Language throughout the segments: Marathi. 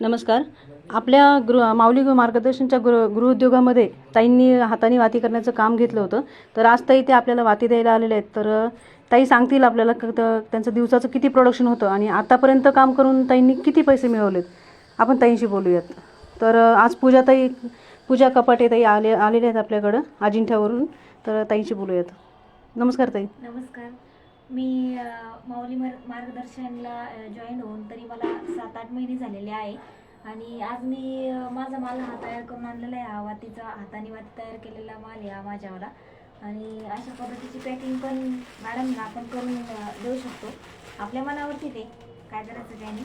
नमस्कार. आपल्या माऊली मार्गदर्शनच्या गृहोद्योगामध्ये ताईंनी हाताने वाती करण्याचं काम घेतलं होतं. तर आज ताई ते आपल्याला वाती द्यायला आलेले आहेत. तर ताई सांगतील आपल्याला त्यांचं दिवसाचं किती प्रोडक्शन होतं आणि आतापर्यंत काम करून ताईंनी किती पैसे मिळवलेत. आपण ताईंशी बोलूयात. तर आज पूजा कपाटे ताई आलेले आहेत आपल्याकडं अजिंठ्यावरून. तर ताईंशी बोलूयात. नमस्कार ताई. नमस्कार. मी माऊली मार्गदर्शनला जॉईन होऊन तरी मला 7-8 महिने झालेले आहे आणि आज मी माझा माल हा तयार करून आणलेला आहे. हा वातीचा हाताने वाती तयार केलेला माल आहे हा माझ्यावाला. आणि अशा पद्धतीची पॅकिंग पण मॅडमला आपण करून देऊ शकतो. आपल्या मनावरती ते काय करायचं त्याने.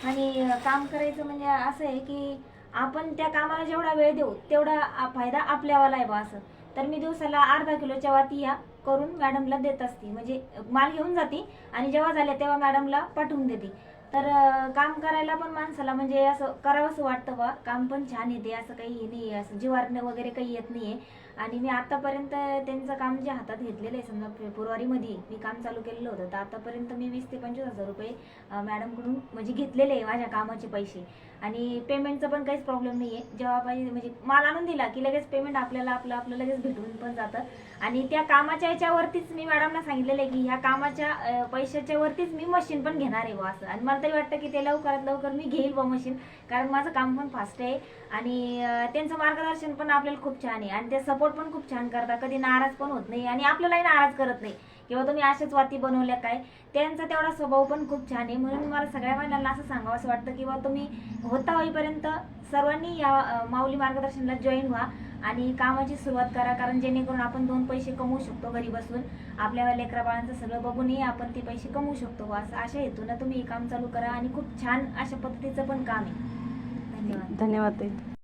आणि काम करायचं म्हणजे असं आहे की आपण त्या कामाला जेवढा वेळ देऊ तेवढा फायदा आपल्यावाला आहे बा असं. तर मी दिवसाला अर्धा किलोच्या वाती ह्या करून मॅडमला देत असते. म्हणजे माल घेऊन जाते आणि जेव्हा झाल्या तेव्हा मॅडमला पाठवून देते. तर काम करायला पण माणसाला म्हणजे असं करावंसं वाटतं बा. काम पण छान येते, असं काही हे नाही, असं जिवारणे वगैरे काही येत नाहीये. आणि मी आतापर्यंत त्यांचं काम जे हातात घेतलेलं आहे, समजा फेब्रुवारीमध्ये मी काम चालू केलेलं होतं, तर आतापर्यंत मी 20 ते 25 हजार रुपये मॅडमकडून म्हणजे घेतलेले आहे माझ्या कामाचे पैसे. आणि पेमेंटचा पण काहीच प्रॉब्लेम नाही आहे. जेव्हा पाहिजे म्हणजे माल आणून दिला की लगेच पेमेंट आपलं लगेच भेटून पण जातं. आणि त्या कामाच्या याच्यावरतीच मी मॅडमला सांगितलेलं आहे की ह्या कामाच्या पैशाच्या वरतीच मी मशीन पण घेणार आहे बा असं. आणि मला तरी वाटतं की ते लवकरात लवकर मी घेईल बा मशीन, कारण माझं काम पण फास्ट आहे. आणि त्यांचं मार्गदर्शन पण आपल्याला खूप छान आहे आणि ते सपोर्ट पण खूप छान करतात. कधी नाराज पण होत नाही आणि आपल्यालाही नाराज करत नाही किंवा तुम्ही अशाच वाती बनवल्या काय. त्यांचा तेवढा स्वभाव पण खूप छान आहे. म्हणून मला सगळ्या महिलांना असं सांगावं असं वाटतं की बा तुम्ही होता होईपर्यंत सर्वांनी या माऊली मार्गदर्शनला जॉईन व्हा आणि कामाची सुरुवात करा. कारण जेणेकरून आपण 2 पैसे कमवू शकतो घरी बसून. आपल्या लेकरा बाळांचं सगळं बघूनही आपण ते पैसे कमवू शकतो असं अशा हेतून तुम्ही हे काम चालू करा आणि खूप छान अशा पद्धतीचं पण काम आहे. धन्यवाद. धन्यवाद ताई.